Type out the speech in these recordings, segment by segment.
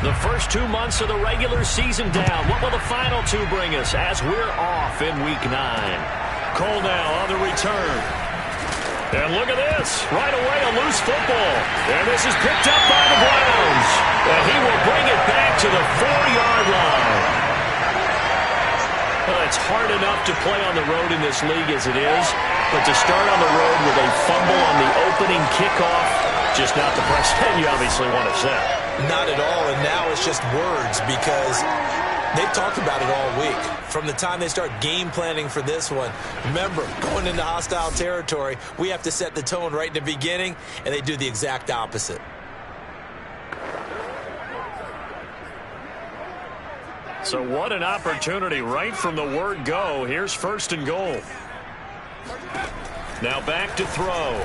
The first 2 months of the regular season down. What will the final two bring us as we're off in Week 9? Cole now on the return. And look at this. Right away, a loose football. And this is picked up by the Browns. And he will bring it back to the 4-yard line. Well, it's hard enough to play on the road in this league as it is. But to start on the road with a fumble on the opening kickoff, just not the precedent you obviously want to set. Not at all, and now it's just words because they've talked about it all week. From the time they start game planning for this one, remember, going into hostile territory, we have to set the tone right in the beginning, and they do the exact opposite. So what an opportunity right from the word go. Here's 1st and goal. Now back to throw.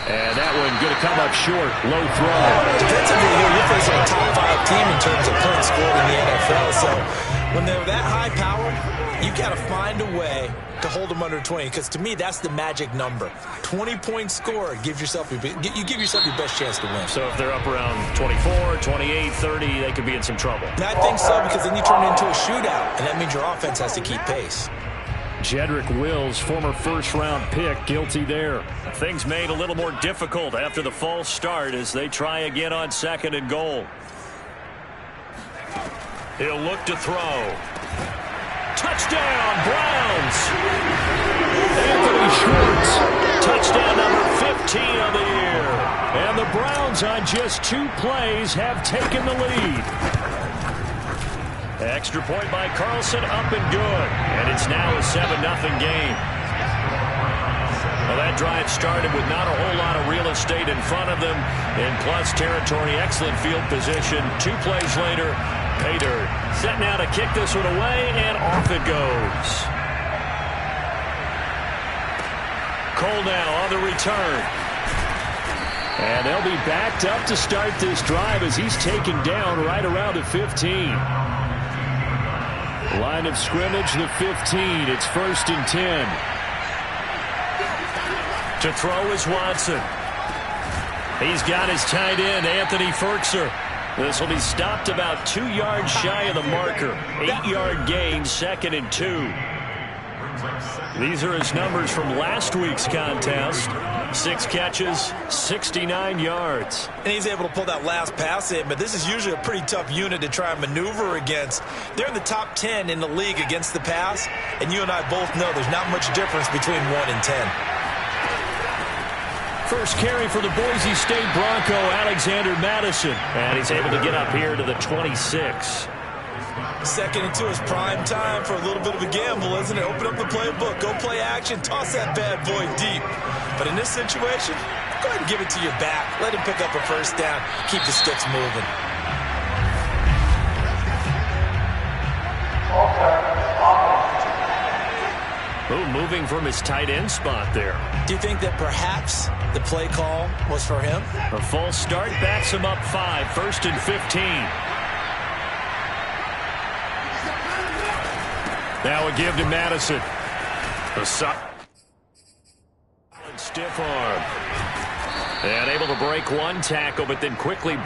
And that one going to come up short. Low throw. Defensively here, you're facing a top 5 team in terms of points scored in the NFL. So when they're that high power, you got to find a way to hold them under 20. Because to me, that's the magic number. 20-point score gives yourself you give yourself your best chance to win. So if they're up around 24, 28, 30, they could be in some trouble. And I think so, because then you turn it into a shootout, and that means your offense has to keep pace. Jedrick Wills, former first-round pick, guilty there. Things made a little more difficult after the false start as they try again on 2nd and goal. He'll look to throw. Touchdown, Browns! Anthony Schwartz, touchdown number 15 of the year. And the Browns on just 2 plays have taken the lead. Extra point by Carlson, up and good. And it's now a 7-0 game. Well, that drive started with not a whole lot of real estate in front of them. In plus territory, excellent field position. 2 plays later, pay dirt. Set now to kick this one away, and off it goes. Cole now on the return. And they'll be backed up to start this drive as he's taken down right around the 15. Line of scrimmage, the 15. It's 1st and 10. To throw is Watson. He's got his tight end, Anthony Firkser. This will be stopped about 2 yards shy of the marker. 8-yard gain, 2nd and 2. These are his numbers from last week's contest. 6 catches, 69 yards. And he's able to pull that last pass in, but this is usually a pretty tough unit to try and maneuver against. They're in the top 10 in the league against the pass, and you and I both know there's not much difference between 1 and 10. First carry for the Boise State Bronco, Alexander Madison. And he's able to get up here to the 26. 2nd and 2 is prime time for a little bit of a gamble, isn't it? Open up the playbook, go play action, toss that bad boy deep. But in this situation, go ahead and give it to your back. Let him pick up a 1st down. Keep the sticks moving. Ooh, moving from his tight end spot there. Do you think that perhaps the play call was for him? A false start backs him up 5, 1st and 15. Now a give to Madison. The stiff arm. And able to break 1 tackle, but then quickly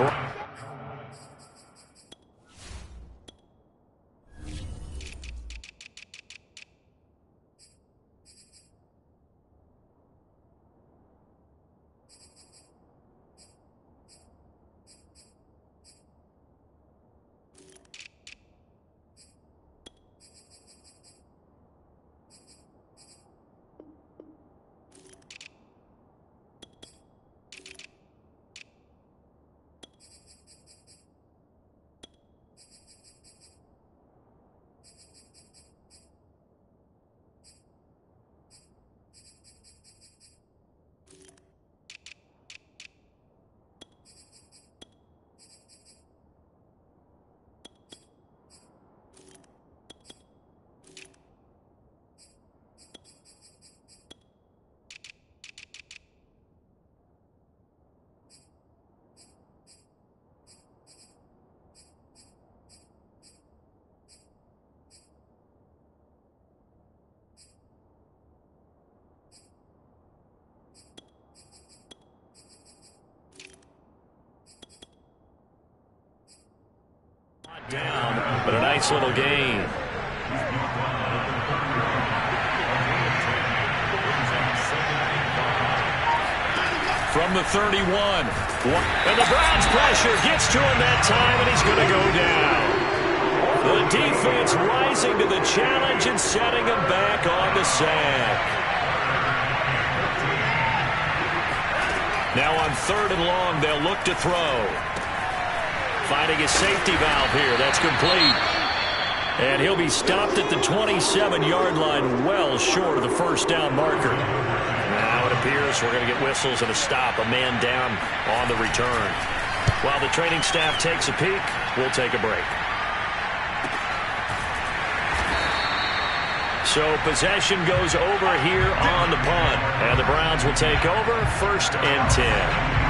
Down, but a nice little gain. From the 31. And the Browns pressure gets to him that time, and he's going to go down. The defense rising to the challenge and setting him back on the sack. Now on 3rd and long, they'll look to throw. Finding a safety valve here. That's complete. And he'll be stopped at the 27-yard line, well short of the first down marker. Now it appears we're going to get whistles and a stop. A man down on the return. While the training staff takes a peek, we'll take a break. So possession goes over here on the punt. And the Browns will take over 1st and 10.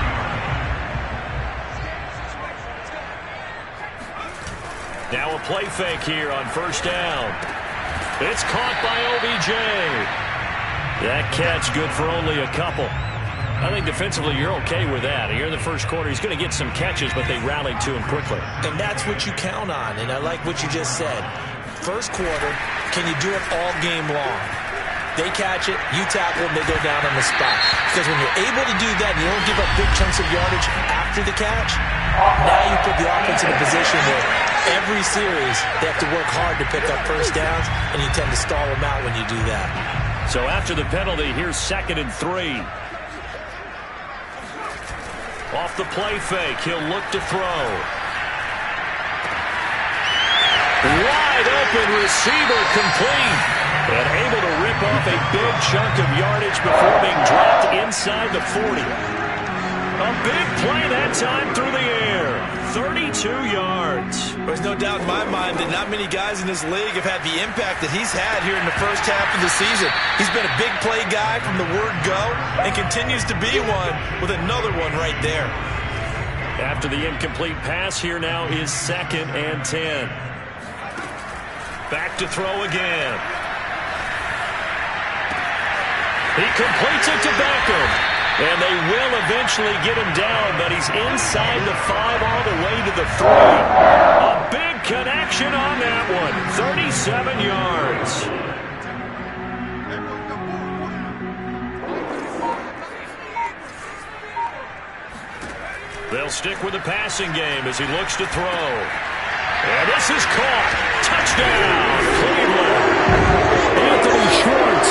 Now a play fake here on 1st down. It's caught by OBJ. That catch good for only a couple. I think defensively you're okay with that. Here in the first quarter, he's going to get some catches, but they rallied to him quickly. And that's what you count on, and I like what you just said. First quarter, can you do it all game long? They catch it, you tackle them, they go down on the spot. Because when you're able to do that and you don't give up big chunks of yardage after the catch, now you put the offense in a position where every series they have to work hard to pick up first downs, and you tend to stall them out when you do that. So after the penalty, here's 2nd and 3. Off the play fake, he'll look to throw. Wide open receiver complete. And able to rip off a big chunk of yardage before being dropped inside the 40. A big play that time through the air. 32 yards. There's no doubt in my mind that not many guys in this league have had the impact that he's had here in the first half of the season. He's been a big play guy from the word go and continues to be one with another one right there. After the incomplete pass, here now is 2nd and 10. Back to throw again. He completes it to Beckham. And they will eventually get him down, but he's inside the 5 all the way to the 3. A big connection on that one. 37 yards. They'll stick with the passing game as he looks to throw. And this is caught. Touchdown, Cleveland. Anthony Schwartz,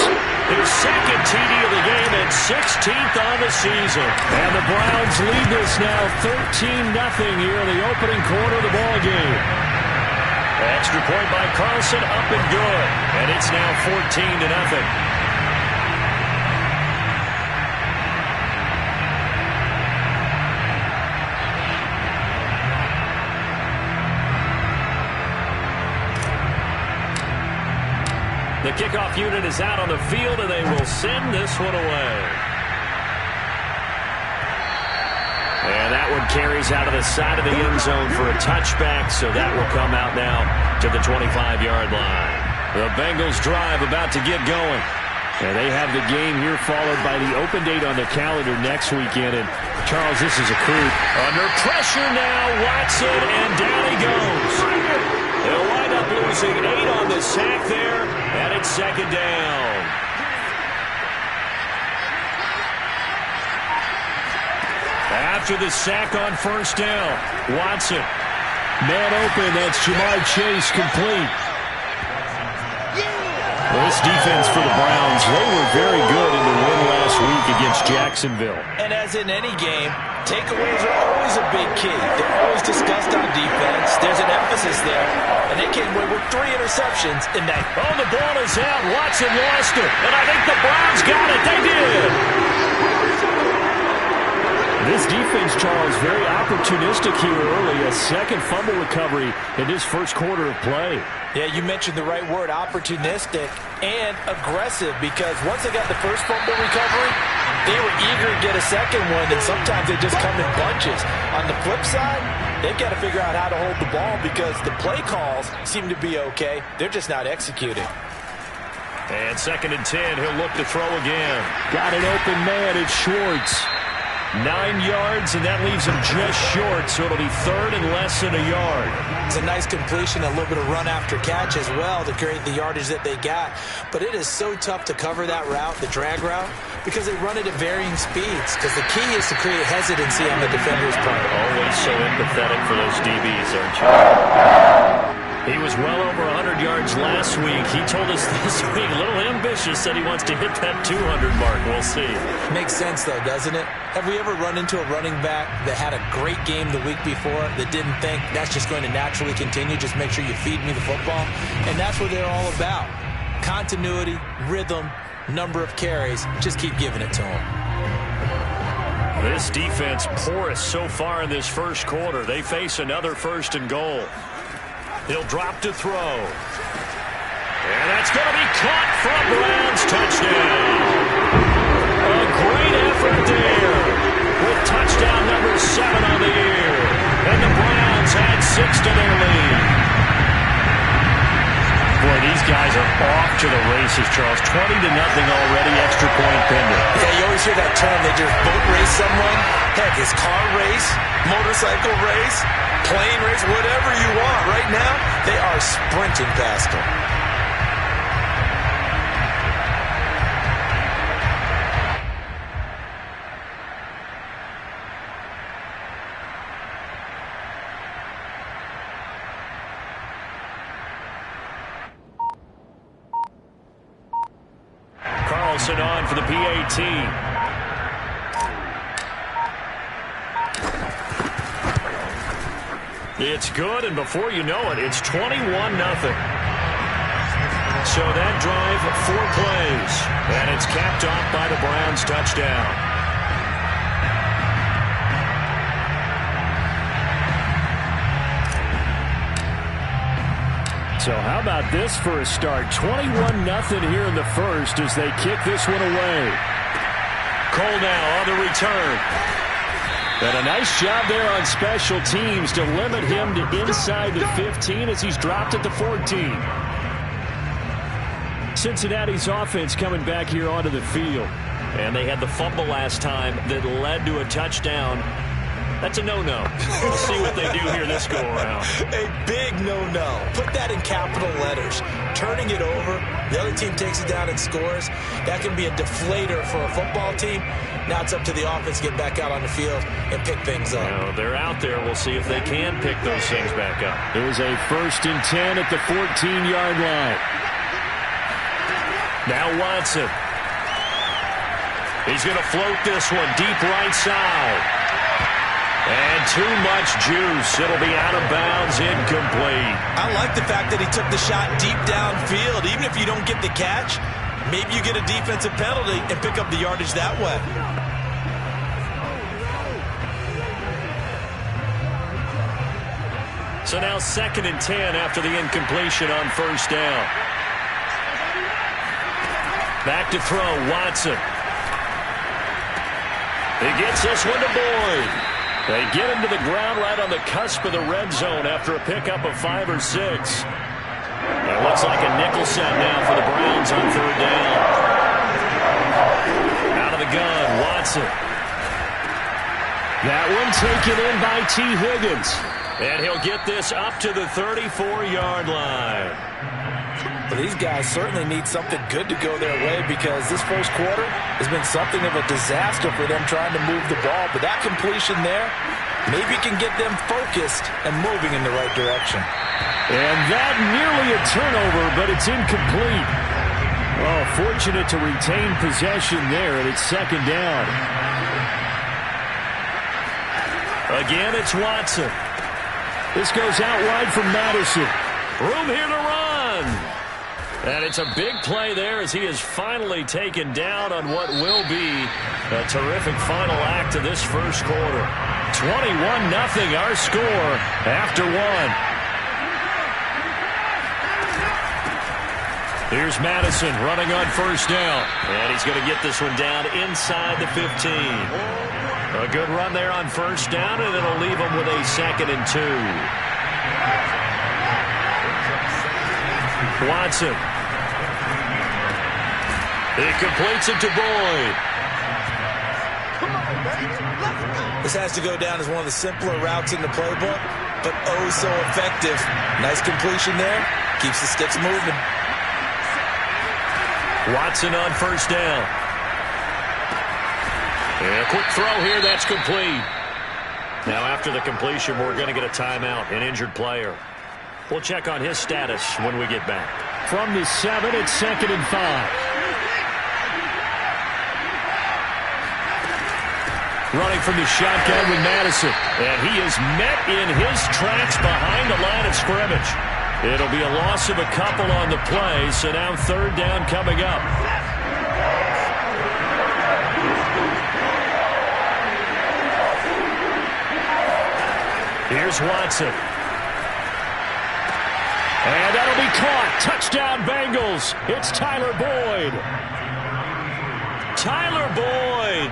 his 2nd TD of the game and 16th on the season. And the Browns lead this now 13-0 here in the opening quarter of the ball game. Extra point by Carlson, up and good. And it's now 14-0. The kickoff unit is out on the field, and they will send this one away. And that one carries out of the side of the end zone for a touchback, so that will come out now to the 25-yard line. The Bengals drive about to get going. And they have the game here followed by the open date on the calendar next weekend. And, Charles, this is a crew. Under pressure now, Watson, and down he goes. They'll wind up losing 8 on the sack there, and it's 2nd down. After the sack on 1st down, Watson. Man open, that's Jamar Chase complete. Well, this defense for the Browns, they were very good in the win last week against Jacksonville. And as in any game, takeaways are always a big key. They're always discussed on defense. There's an emphasis there. And they came away with 3 interceptions in that. Oh, the ball is out. Watson lost it. And I think the Browns got it. They did. This defense, Charles, very opportunistic here early. A 2nd fumble recovery in this first quarter of play. Yeah, you mentioned the right word, opportunistic and aggressive, because once they got the first fumble recovery, they were eager to get a 2nd one, and sometimes they just come in bunches. On the flip side, they've got to figure out how to hold the ball because the play calls seem to be okay. They're just not executing. And 2nd and 10, he'll look to throw again. Got an open man, it's Schwartz. 9 yards, and that leaves him just short, so it'll be third and less than a yard. It's a nice completion, a little bit of run after catch as well to create the yardage that they got. But it is so tough to cover that route, the drag route, because they run it at varying speeds. Because the key is to create hesitancy on the defender's part. Always so empathetic for those DBs, aren't you? He was well over 100 yards last week. He told us this week, a little ambitious, said he wants to hit that 200 mark. We'll see. Makes sense, though, doesn't it? Have we ever run into a running back that had a great game the week before that didn't think that's just going to naturally continue? Just make sure you feed me the football. And that's what they're all about. Continuity, rhythm, number of carries. Just keep giving it to them. This defense porous so far in this first quarter. They face another first and goal. He'll drop to throw. And that's going to be caught from Browns. Touchdown. A great effort there with touchdown number 7 on the year. And the Browns add 6 to their lead. Boy, these guys are off to the races, Charles. 20 to nothing already, extra point pending. Yeah, you always hear that term. They just boat race someone. Heck, it's car race, motorcycle race, plane race, whatever you want. Right now, they are sprinting past them. Carlson on for the PAT. It's good, and before you know it, it's 21-0. So that drive, 4 plays, and it's capped off by the Browns' touchdown. So how about this for a start? 21-0 here in the first as they kick this one away. Cole now on the return. And a nice job there on special teams to limit him to inside the 15 as he's dropped at the 14. Cincinnati's offense coming back here onto the field. And they had the fumble last time that led to a touchdown. That's a no-no. We'll see what they do here this go-around. A big no-no. Put that in capital letters. Turning it over, the other team takes it down and scores. That can be a deflator for a football team. Now it's up to the offense to get back out on the field and pick things up. Well, they're out there. We'll see if they can pick those things back up. There's a 1st and 10 at the 14-yard line. Now Watson. He's going to float this one deep right side. And too much juice. It'll be out of bounds, incomplete. I like the fact that he took the shot deep downfield. Even if you don't get the catch, maybe you get a defensive penalty and pick up the yardage that way. So now 2nd and 10 after the incompletion on 1st down. Back to throw, Watson. He gets this one to Boyd. They get him to the ground right on the cusp of the red zone after a pickup of 5 or 6. It looks like a nickel set now for the Browns on 3rd down. Out of the gun, Watson. That one taken in by T. Higgins. And he'll get this up to the 34-yard line. Well, these guys certainly need something good to go their way because this first quarter has been something of a disaster for them trying to move the ball. But that completion there maybe can get them focused and moving in the right direction. And that nearly a turnover, but it's incomplete. Oh, fortunate to retain possession there, and it's 2nd down. Again, it's Watson. This goes out wide from Madison. Room here to run. And it's a big play there as he is finally taken down on what will be a terrific final act of this first quarter. 21-0 our score after 1. Here's Madison running on 1st down. And he's going to get this one down inside the 15. A good run there on 1st down, and it'll leave him with a 2nd and 2. Watson. He completes it to Boyd. This has to go down as one of the simpler routes in the playbook, but oh so effective. Nice completion there. Keeps the sticks moving. Watson on first down. And a quick throw here, that's complete. Now after the completion, we're going to get a timeout, an injured player. We'll check on his status when we get back. From the 7, it's 2nd and 5. Running from the shotgun with Madison. And he is met in his tracks behind the line of scrimmage. It'll be a loss of a couple on the play, so now 3rd down coming up. Here's Watson. And that'll be caught. Touchdown, Bengals. It's Tyler Boyd. Tyler Boyd.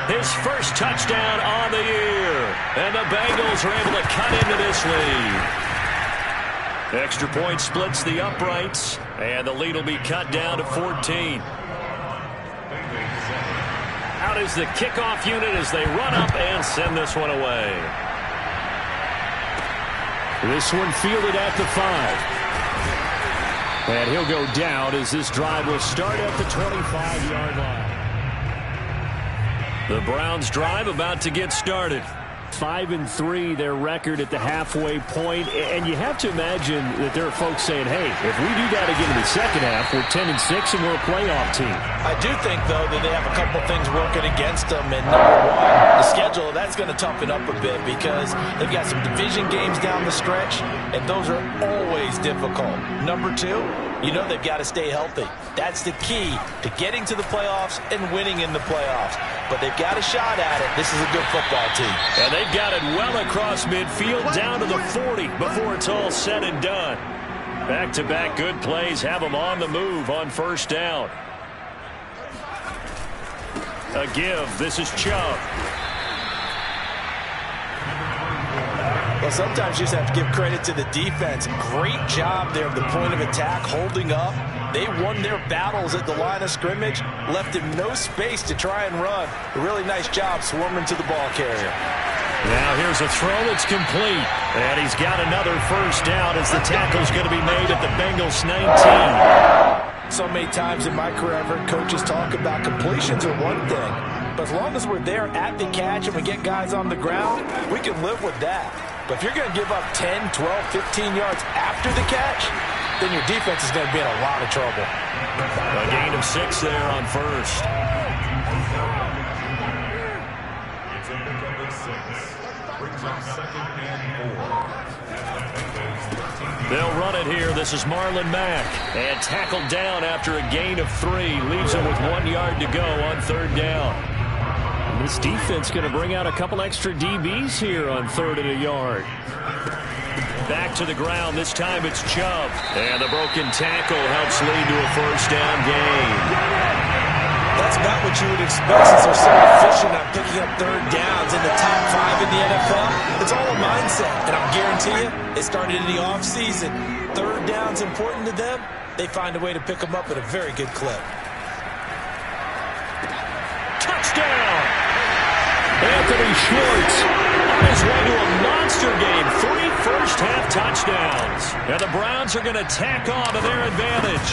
His first touchdown on the year. And the Bengals are able to cut into this lead. Extra point splits the uprights. And the lead will be cut down to 14. Out is the kickoff unit as they run up and send this one away. This one fielded at the 5. And he'll go down as this drive will start at the 25-yard line. The Browns drive about to get started. 5-3 their record at the halfway point, and you have to imagine that there are folks saying, hey, if we do that again in the second half, we're 10-6 and we're a playoff team. I do think, though, that they have a couple things working against them, and number one, the schedule, that's going to toughen up a bit because they've got some division games down the stretch, and those are always difficult. Number two, you know they've got to stay healthy. That's the key to getting to the playoffs and winning in the playoffs. But they've got a shot at it. This is a good football team. And they've got it well across midfield down to the 40 before it's all said and done. Back-to-back good plays have them on the move on first down. A give. This is Chubb. Well, sometimes you just have to give credit to the defense. Great job there at the point of attack, holding up. They won their battles at the line of scrimmage, left him no space to try and run. A really nice job swarming to the ball carrier. Now here's a throw that's complete. And he's got another first down as the tackle's going to be made at the Bengals 19. So many times in my career, I've heard coaches talk about completions are one thing. But as long as we're there at the catch and we get guys on the ground, we can live with that. But if you're going to give up 10, 12, 15 yards after the catch, then your defense is going to be in a lot of trouble. A gain of 6 there on first. They'll run it here. This is Marlon Mack. And tackled down after a gain of 3. Leaves him with 1 yard to go on 3rd down. And this defense going to bring out a couple extra DBs here on 3rd and a yard. Back to the ground. This time it's Chubb. And the broken tackle helps lead to a first down gain. That's about what you would expect since they're so efficient on picking up 3rd downs in the top 5 in the NFL. It's all a mindset, and I'll guarantee you, it started in the offseason. 3rd down's important to them. They find a way to pick them up at a very good clip. Touchdown! Anthony Schwartz on his way to a monster game. 3 first-half touchdowns. And the Browns are going to tack on to their advantage.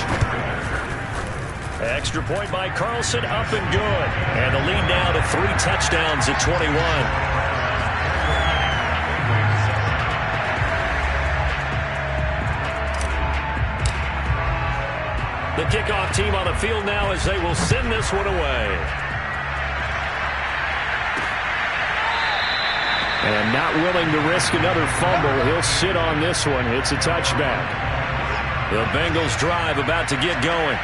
Extra point by Carlson, up and good. And the lead now to 3 touchdowns at 21. The kickoff team on the field now as they will send this one away. And not willing to risk another fumble, he'll sit on this one. It's a touchback. The Bengals drive about to get going.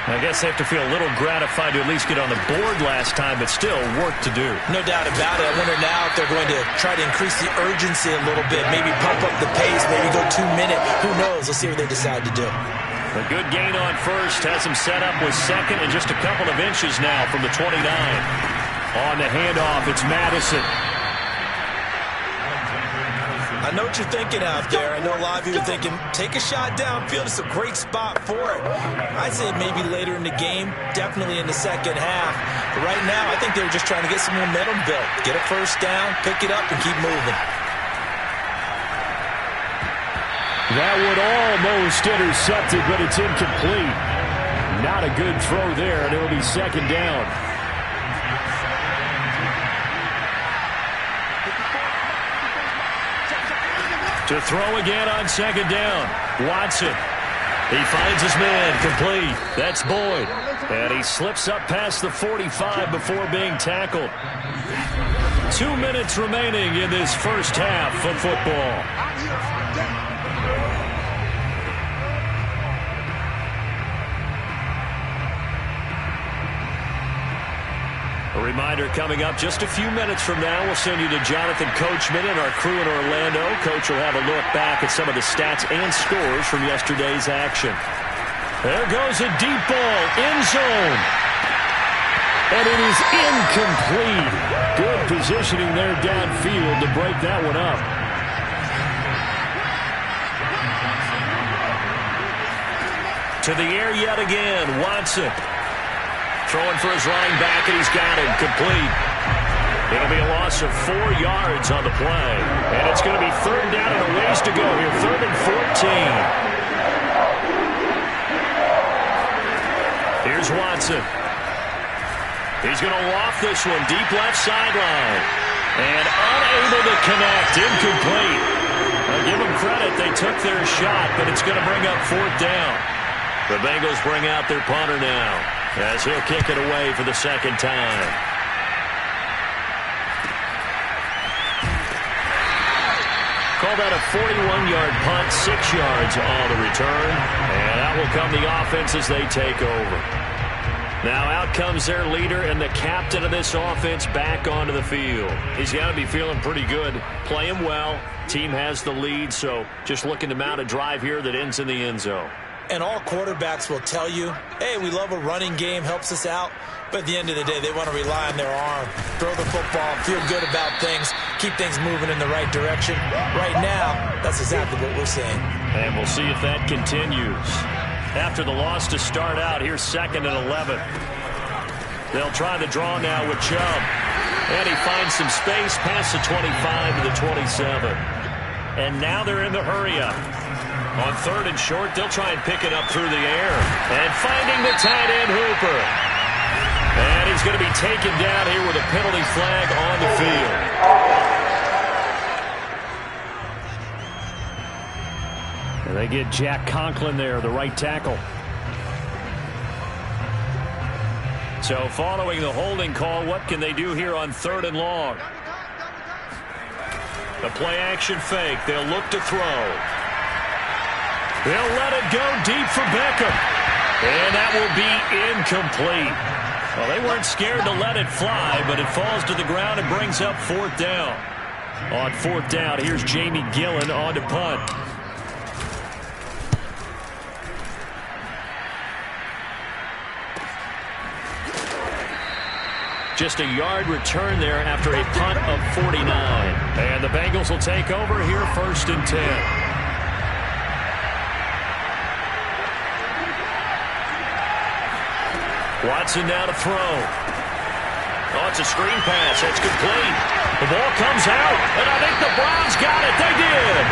I guess they have to feel a little gratified to at least get on the board last time, but still work to do. No doubt about it. I wonder now if they're going to try to increase the urgency a little bit, maybe pump up the pace, maybe go 2-minute. Who knows? Let's see what they decide to do. A good gain on first has him set up with 2nd and just a couple of inches now from the 29. On the handoff, it's Madison. I I know what you're thinking out there. I know a lot of you are thinking, take a shot downfield. It's a great spot for it. I'd say maybe later in the game, definitely in the second half. But right now, I think they were just trying to get some momentum built. Get a first down, pick it up, and keep moving. That would almost intercepted, but it's incomplete. Not a good throw there, and it'll be second down. To throw again on second down. Watson. He finds his man complete. That's Boyd. And he slips up past the 45 before being tackled. 2 minutes remaining in this first half of football. A reminder coming up just a few minutes from now, we'll send you to Jonathan Coachman and our crew in Orlando. Coach will have a look back at some of the stats and scores from yesterday's action. There goes a deep ball, end zone. And it is incomplete. Good positioning there downfield to break that one up. To the air yet again, Watson. Throwing for his running back, and he's got him complete. It'll be a loss of 4 yards on the play. And it's going to be third down and a ways to go here. 3rd and 14. Here's Watson. He's going to loft this one deep left sideline. And unable to connect. Incomplete. I'll give them credit. They took their shot, but it's going to bring up 4th down. The Bengals bring out their punter now, as he'll kick it away for the second time. Call that a 41-yard punt, 6 yards on the return. And that will come the offense as they take over. Now out comes their leader and the captain of this offense back onto the field. He's got to be feeling pretty good, playing well. Team has the lead, so just looking to mount a drive here that ends in the end zone. And all quarterbacks will tell you, hey, we love a running game, helps us out. But at the end of the day, they want to rely on their arm, throw the football, feel good about things, keep things moving in the right direction. Right now, that's exactly what we're seeing. And we'll see if that continues. After the loss to start out, here's 2nd and 11. They'll try the draw now with Chubb. And he finds some space past the 25 to the 27. And now they're in the hurry-up. On 3rd and short, they'll try and pick it up through the air. And finding the tight end, Hooper. And he's going to be taken down here with a penalty flag on the field. And they get Jack Conklin there, the right tackle. So following the holding call, what can they do here on 3rd and long? The play action fake. They'll look to throw. They'll let it go deep for Beckham. And that will be incomplete. Well, they weren't scared to let it fly, but it falls to the ground and brings up 4th down. On 4th down, here's Jamie Gillen on to punt. Just a yard return there after a punt of 49. And the Bengals will take over here 1st and 10. Watson now to throw. Oh, it's a screen pass. That's complete. The ball comes out, and I think the Browns got it. They did.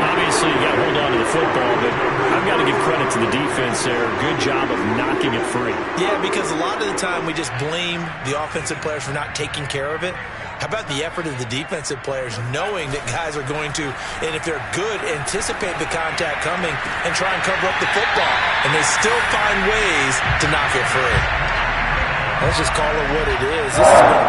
Obviously, you got to hold on to the football, but I've got to give credit to the defense there. Good job of knocking it free. Yeah, because a lot of the time we just blame the offensive players for not taking care of it. How about the effort of the defensive players knowing that guys are going to, and if they're good, anticipate the contact coming and try and cover up the football. And they still find ways to knock it free. Let's just call it what it is. This has been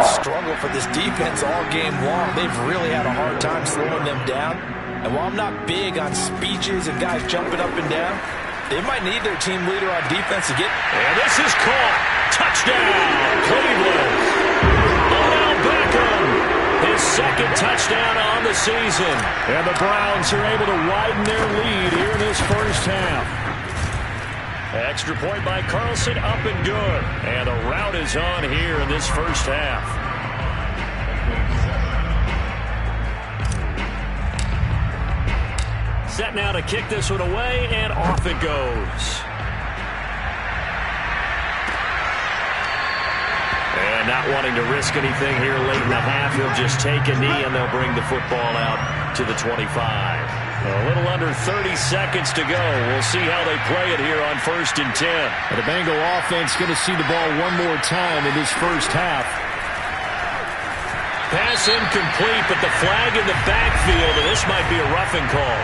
a struggle for this defense all game long. They've really had a hard time slowing them down. And while I'm not big on speeches and guys jumping up and down, they might need their team leader on defense to get. And this is caught. Touchdown, Cleveland. Beckham, his 2nd touchdown on the season. And the Browns are able to widen their lead here in this first half. Extra point by Carlson, up and good. And the route is on here in this first half. Set now to kick this one away, and off it goes. And not wanting to risk anything here late in the half, he'll just take a knee, and they'll bring the football out to the 25. A little under 30 seconds to go. We'll see how they play it here on 1st and 10. The Bengal offense going to see the ball one more time in this first half. Pass incomplete, but the flag in the backfield, and this might be a roughing call.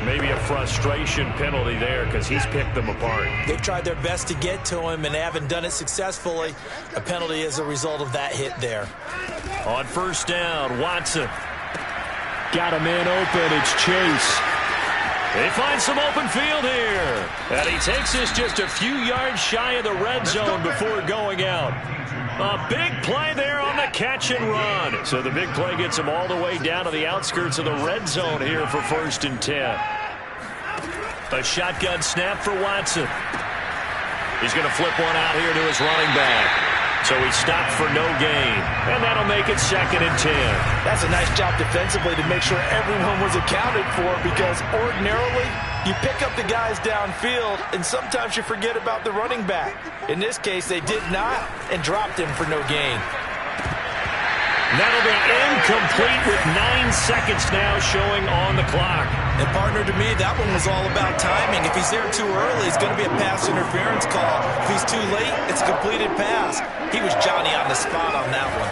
Maybe a frustration penalty there because he's picked them apart. They've tried their best to get to him and haven't done it successfully. A penalty as a result of that hit there. On 1st down, Watson. Got a man open. It's Chase. They find some open field here. And he takes this just a few yards shy of the red zone before going out. A big play there on the catch and run. So the big play gets him all the way down to the outskirts of the red zone here for 1st and 10. A shotgun snap for Watson. He's going to flip one out here to his running back. So he stopped for no gain. And that'll make it 2nd and 10. That's a nice job defensively to make sure everyone was accounted for, because ordinarily you pick up the guys downfield and sometimes you forget about the running back. In this case, they did not and dropped him for no gain. That'll be incomplete with 9 seconds now showing on the clock. And partner, to me, that one was all about timing. If he's there too early, it's going to be a pass interference call. If he's too late, it's a completed pass. He was Johnny on the spot on that one.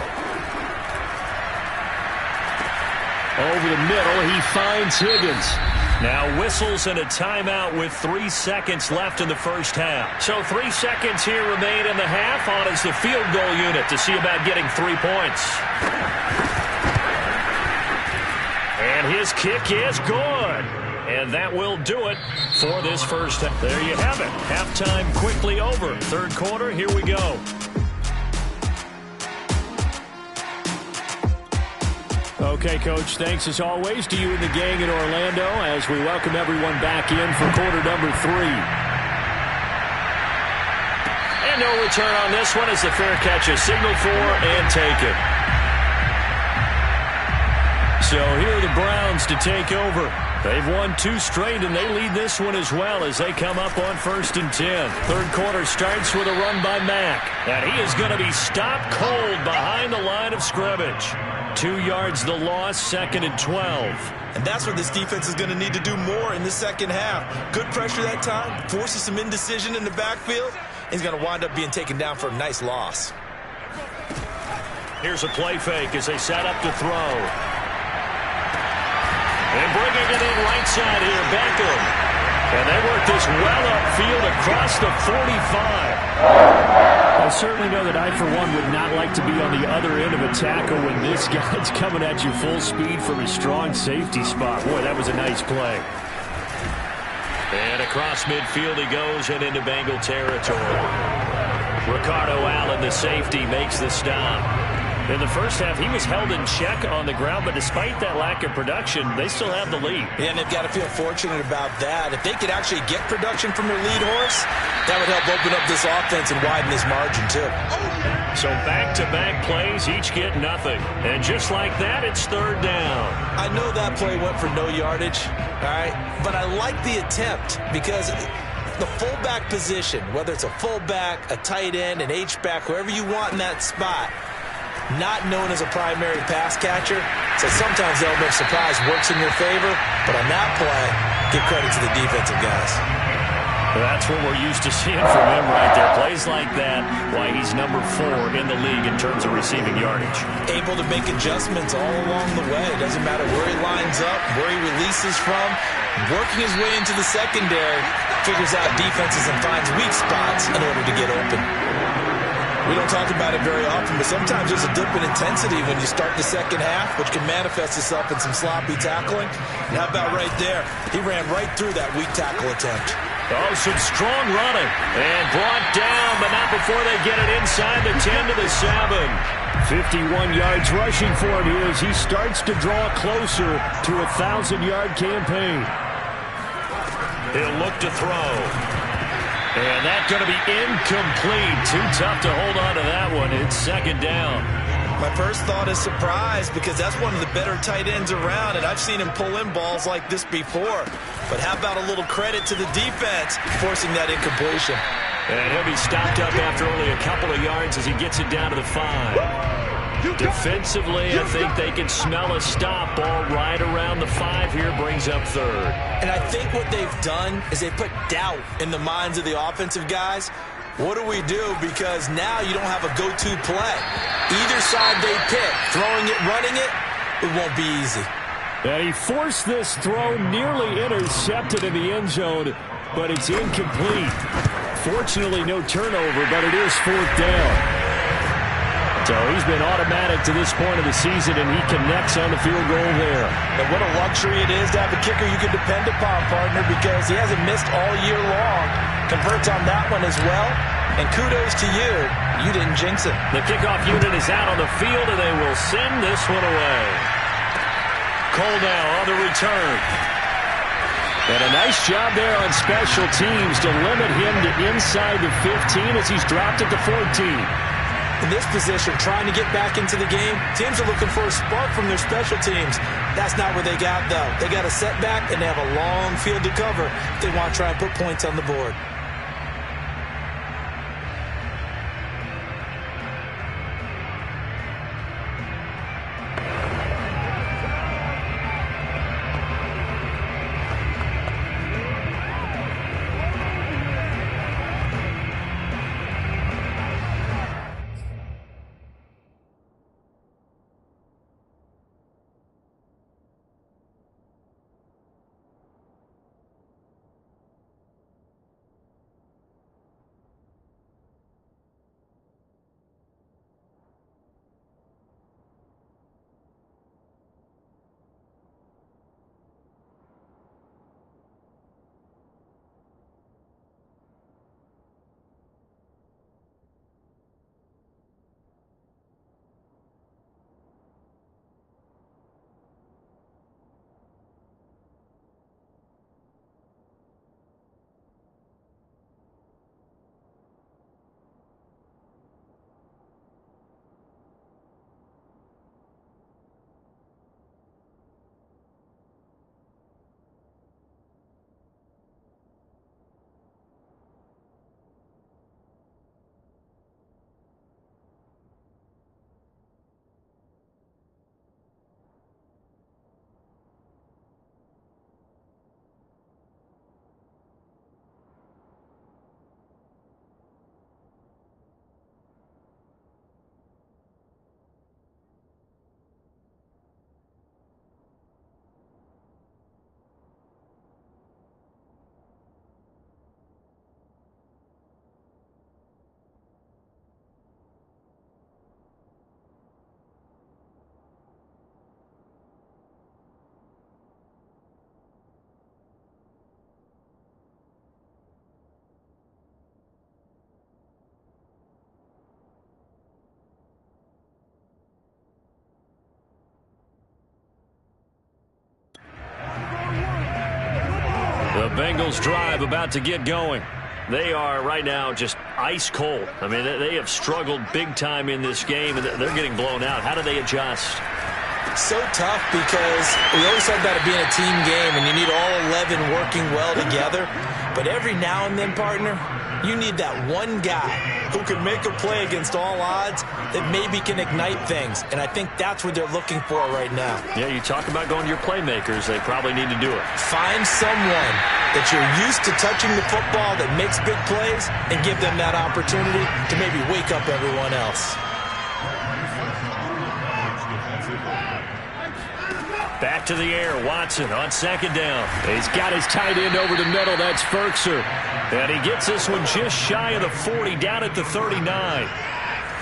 Over the middle, he finds Higgins. Now whistles and a timeout with 3 seconds left in the first half. So 3 seconds here remain in the half. On is the field goal unit to see about getting 3 points. And his kick is good. And that will do it for this first half. There you have it. Halftime quickly over. 3rd quarter, here we go. Okay, Coach, thanks as always to you and the gang in Orlando as we welcome everyone back in for quarter number 3. And no return on this one as the fair catch is signaled for and taken. So here are the Browns to take over. They've won 2 straight, and they lead this one as well as they come up on 1st and 10. 3rd quarter starts with a run by Mack. And he is going to be stopped cold behind the line of scrimmage. 2 yards the loss, 2nd and 12. And that's what this defense is going to need to do more in the second half. Good pressure that time, forces some indecision in the backfield. He's going to wind up being taken down for a nice loss. Here's a play fake as they set up to throw. And bringing it in right side here, Beckham. And they work this well upfield across the 45. I certainly know that I, for one, would not like to be on the other end of a tackle when this guy's coming at you full speed from a strong safety spot. Boy, that was a nice play. And across midfield he goes and into Bengal territory. Ricardo Allen, the safety, makes the stop. In the first half, he was held in check on the ground, but despite that lack of production, they still have the lead. Yeah, and they've got to feel fortunate about that. If they could actually get production from their lead horse, that would help open up this offense and widen this margin, too. So back-to-back plays, each get nothing. And just like that, it's 3rd down. I know that play went for no yardage, all right, but I like the attempt because the fullback position, whether it's a fullback, a tight end, an H-back, whoever you want in that spot, not known as a primary pass catcher, so sometimes the element of surprise works in your favor, but on that play, give credit to the defensive guys. That's what we're used to seeing from him right there. Plays like that, why he's number 4 in the league in terms of receiving yardage. Able to make adjustments all along the way. Doesn't matter where he lines up, where he releases from. Working his way into the secondary, figures out defenses and finds weak spots in order to get open. We don't talk about it very often, but sometimes there's a dip in intensity when you start the second half, which can manifest itself in some sloppy tackling. And how about right there? He ran right through that weak tackle attempt. Oh, some strong running. And brought down, but not before they get it inside the 10 to the 7. 51 yards rushing for him here as he starts to draw closer to a 1,000-yard campaign. He'll look to throw. And that's going to be incomplete. Too tough to hold on to that one. It's second down. My first thought is surprise because that's one of the better tight ends around, and I've seen him pull in balls like this before. But how about a little credit to the defense forcing that incompletion? And he'll be stopped up after only a couple of yards as he gets it down to the 5. Defensively, I think they can smell a stop. Ball right around the 5 here, brings up third. And I think what they've done is they put doubt in the minds of the offensive guys. What do we do? Because now you don't have a go-to play. Either side they pick, throwing it, running it, it won't be easy. And he forced this throw, nearly intercepted in the end zone, but it's incomplete. Fortunately, no turnover, but it is fourth down. So he's been automatic to this point of the season, and he connects on the field goal there. And what a luxury it is to have a kicker you can depend upon, partner, because he hasn't missed all year long. Converts on that one as well. And kudos to you. You didn't jinx it. The kickoff unit is out on the field, and they will send this one away. Cole now on the return. And a nice job there on special teams to limit him to inside the 15 as he's dropped at the 14. In this position, trying to get back into the game, teams are looking for a spark from their special teams. That's not what they got, though. They got a setback, and they have a long field to cover if they want to try and put points on the board. The Bengals drive about to get going. They are right now just ice cold. I mean, they have struggled big time in this game, and they're getting blown out. How do they adjust? So tough because we always talk about it being a team game, and you need all 11 working well together. But every now and then, partner, you need that one guy who can make a play against all odds that maybe can ignite things. And I think that's what they're looking for right now. Yeah, you talk about going to your playmakers. They probably need to do it. Find someone that you're used to touching the football that makes big plays and give them that opportunity to maybe wake up everyone else. Back to the air, Watson on second down. He's got his tight end over the middle. That's Firkser. And he gets this one just shy of the 40, down at the 39.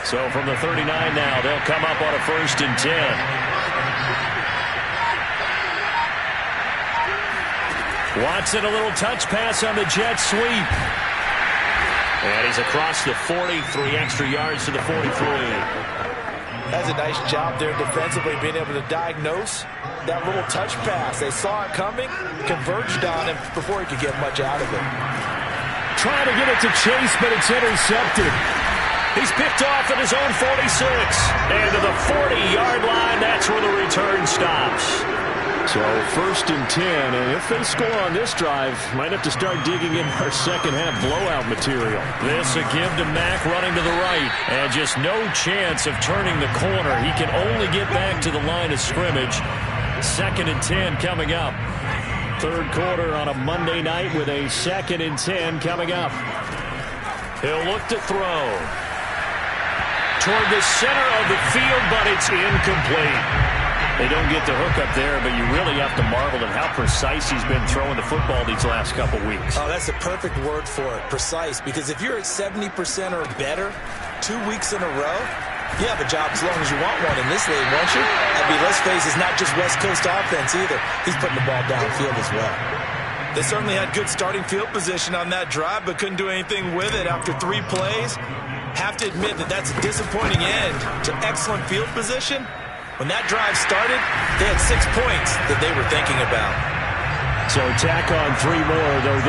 So from the 39 now, they'll come up on a 1st and 10. Watson, a little touch pass on the jet sweep. And he's across the 40, 3 extra yards to the 43. That's a nice job there defensively, being able to diagnose that little touch pass. They saw it coming, converged on him before he could get much out of it. trying to get it to Chase, but it's intercepted. He's picked off at his own 46. And to the 40-yard line, that's where the return stops. So 1st and 10, and if they score on this drive, might have to start digging in our second-half blowout material. This a give to Mack running to the right, and just no chance of turning the corner. He can only get back to the line of scrimmage. 2nd and 10 coming up. 3rd quarter on a Monday night with a 2nd and 10 coming up. He'll look to throw toward the center of the field, but it's incomplete. They don't get the hook up there, but you really have to marvel at how precise he's been throwing the football these last couple weeks. Oh, that's a perfect word for it, precise, because if you're at 70% or better 2 weeks in a row, you have a job as long as you want one in this league, won't you? I mean, let's face it, it's not just West Coast offense either. He's putting the ball downfield as well. They certainly had good starting field position on that drive, but couldn't do anything with it after 3 plays. Have to admit that that's a disappointing end to excellent field position. When that drive started, they had 6 points that they were thinking about. So tack on 3 more, though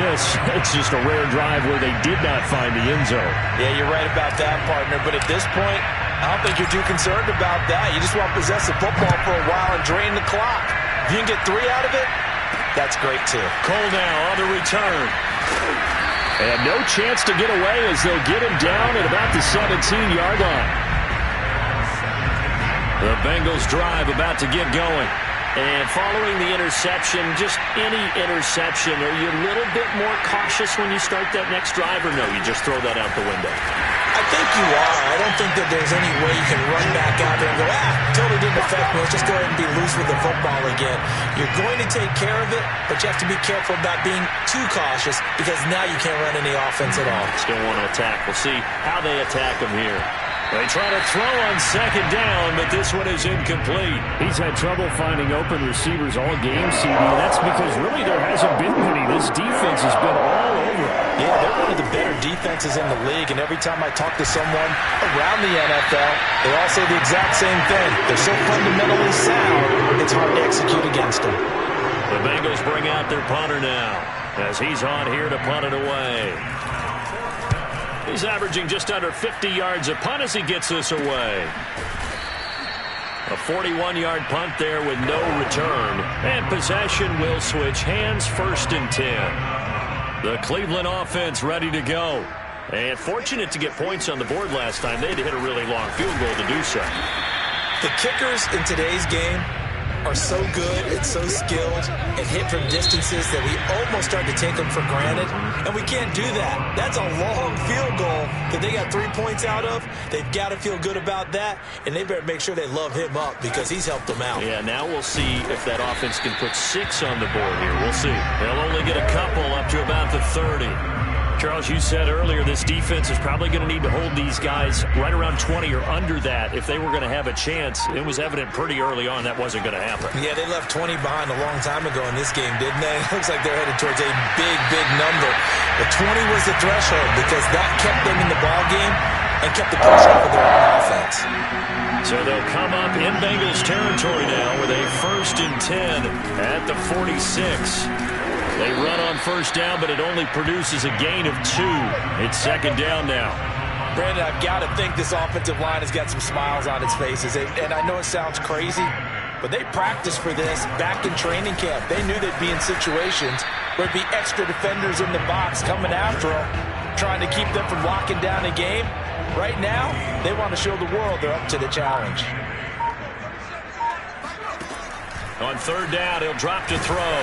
it's just a rare drive where they did not find the end zone. Yeah, you're right about that, partner. But at this point, I don't think you're too concerned about that. You just want to possess the football for a while and drain the clock. If you can get 3 out of it, that's great too. Cole now on the return. And no chance to get away as they'll get him down at about the 17-yard line. The Bengals drive about to get going. And following the interception, just any interception, are you a little bit more cautious when you start that next drive, or no, you just throw that out the window? I think you are. I don't think that there's any way you can run back out there and go, totally didn't affect me. Let's just go ahead and be loose with the football again. You're going to take care of it, but you have to be careful about being too cautious because now you can't run any offense at all. Still want to attack. We'll see how they attack him here. They try to throw on 2nd down, but this one is incomplete. He's had trouble finding open receivers all game, CD, and that's because really there hasn't been many. This defense has been all over. Yeah, they're one of the better defenses in the league, and every time I talk to someone around the NFL, they all say the exact same thing. They're so fundamentally sound, it's hard to execute against them. The Bengals bring out their punter now as he's on here to punt it away. He's averaging just under 50 yards a punt as he gets this away. A 41-yard punt there with no return. And possession will switch hands. 1st and 10. The Cleveland offense ready to go. And fortunate to get points on the board last time. They had to hit a really long field goal to do so. The kickers in today's game are so good and so skilled and hit from distances that we almost start to take them for granted, and we can't do that. That's a long field goal that they got 3 points out of. They've got to feel good about that, and they better make sure they love him up because he's helped them out. Yeah, now we'll see if that offense can put 6 on the board here. We'll see. They'll only get a couple up to about the 30. Charles, you said earlier this defense is probably going to need to hold these guys right around 20 or under that if they were going to have a chance. It was evident pretty early on that wasn't going to happen. Yeah, they left 20 behind a long time ago in this game, didn't they? It looks like they're headed towards a big, big number. But 20 was the threshold because that kept them in the ball game and kept the pressure off of their own offense. So they'll come up in Bengals territory now with a 1st and 10 at the 46. They run on 1st down, but it only produces a gain of 2. It's 2nd down now. Brandon, I've got to think this offensive line has got some smiles on its faces. And I know it sounds crazy, but they practiced for this back in training camp. They knew they'd be in situations where it'd be extra defenders in the box coming after them, trying to keep them from locking down a game. Right now, they want to show the world they're up to the challenge. On 3rd down, he'll drop to throw.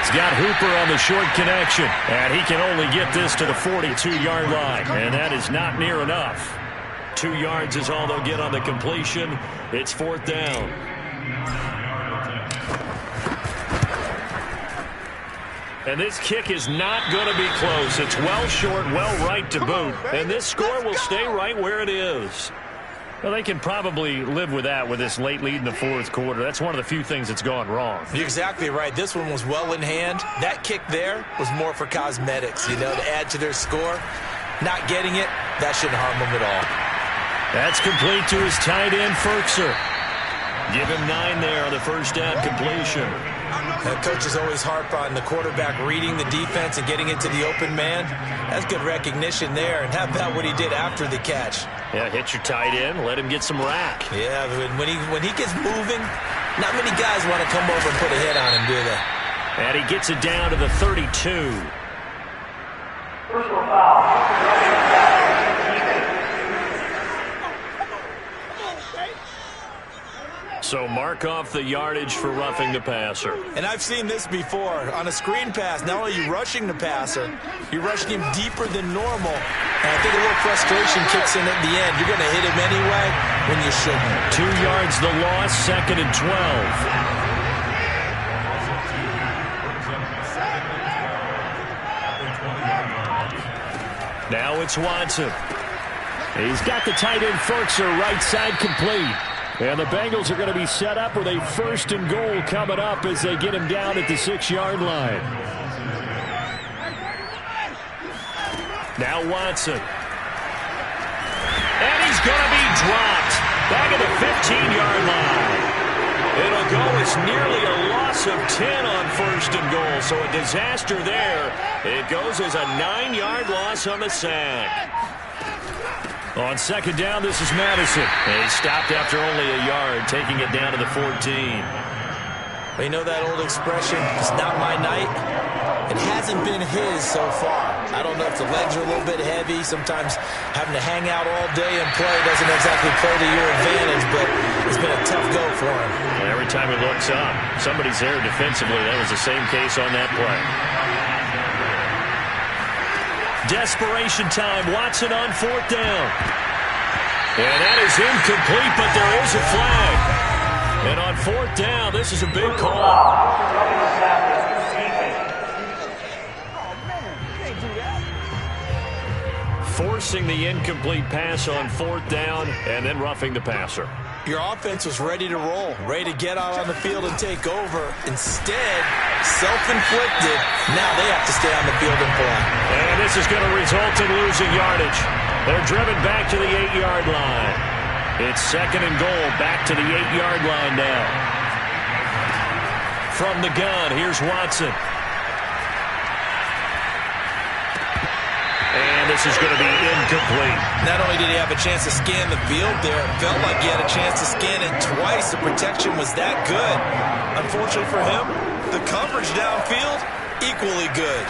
He's got Hooper on the short connection, and he can only get this to the 42-yard line, and that is not near enough. 2 yards is all they'll get on the completion. It's 4th down. And this kick is not going to be close. It's well short, well right to boot, and this score will stay right where it is. Well, they can probably live with that with this late lead in the 4th quarter. That's one of the few things that's gone wrong. You're exactly right. This one was well in hand. That kick there was more for cosmetics, to add to their score. Not getting it, that shouldn't harm them at all. That's complete to his tight end, Firkser. Give him 9 there on the 1st down completion. Coaches always harp on the quarterback reading the defense and getting it to the open man. That's good recognition there. And how about what he did after the catch? Yeah, hit your tight end, let him get some rack. Yeah, when he gets moving, not many guys want to come over and put a hit on him, do they? And he gets it down to the 32. Personal foul. So mark off the yardage for roughing the passer. And I've seen this before. On a screen pass, not only are you rushing the passer, you're rushing him deeper than normal. And I think a little frustration kicks in at the end. You're going to hit him anyway when you shouldn't. 2 yards the loss, 2nd and 12. Now it's Watson. He's got the tight end Firkser right side complete. And the Bengals are going to be set up with a 1st and goal coming up as they get him down at the 6-yard line. Now Watson. And he's going to be dropped back at the 15-yard line. It'll go as nearly a loss of 10 on 1st and goal. So a disaster there. It goes as a 9-yard loss on the sack. On 2nd down, this is Madison. And he stopped after only a yard, taking it down to the 14. But you know that old expression, it's not my night? It hasn't been his so far. I don't know if the legs are a little bit heavy. Sometimes having to hang out all day and play doesn't exactly play to your advantage, but it's been a tough go for him. And every time he looks up, somebody's there defensively. That was the same case on that play. Desperation time. Watson on 4th down. And that is incomplete, but there is a flag. And on 4th down, this is a big call. Forcing the incomplete pass on 4th down and then roughing the passer. Your offense was ready to roll, ready to get out on the field and take over. Instead, self-inflicted. Now they have to stay on the field and play. And this is going to result in losing yardage. They're driven back to the 8-yard line. It's 2nd and goal, back to the 8-yard line now. From the gun, here's Watson. And this is going to be incomplete. Not only did he have a chance to scan the field there, it felt like he had a chance to scan it twice. The protection was that good. Unfortunately for him, the coverage downfield, equally good.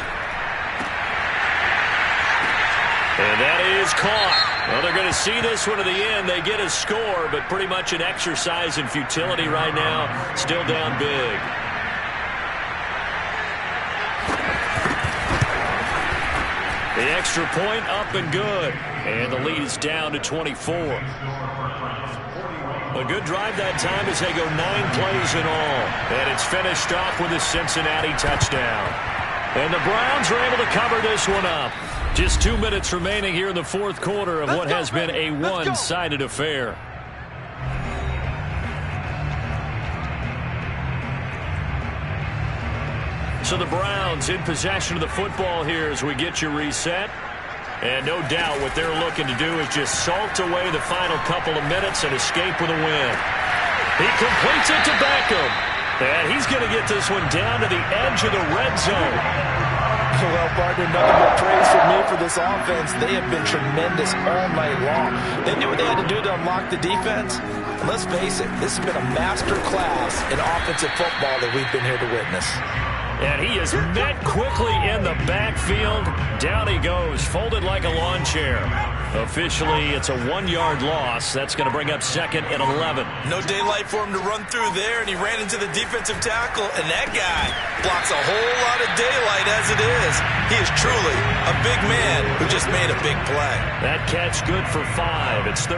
And that is caught. Well, they're going to see this one to the end. They get a score, but pretty much an exercise in futility right now. Still down big. The extra point up and good. And the lead is down to 24. A good drive that time as they go 9 plays in all. And it's finished off with a Cincinnati touchdown. And the Browns are able to cover this one up. Just 2 minutes remaining here in the 4th quarter of what has been a one-sided affair. So the Browns in possession of the football here as we get you reset. And no doubt what they're looking to do is just salt away the final couple of minutes and escape with a win. He completes it to Beckham. And he's going to get this one down to the edge of the red zone. Well, partner, nothing but praise from me for this offense. They have been tremendous all night long. They knew what they had to do to unlock the defense. And let's face it, this has been a master class in offensive football that we've been here to witness. And he is met quickly in the backfield. Down he goes, folded like a lawn chair. Officially, it's a 1-yard loss. That's going to bring up 2nd and 11. No daylight for him to run through there, and he ran into the defensive tackle, and that guy blocks a whole lot of daylight as it is. He is truly a big man who just made a big play. That catch good for 5. It's 3rd.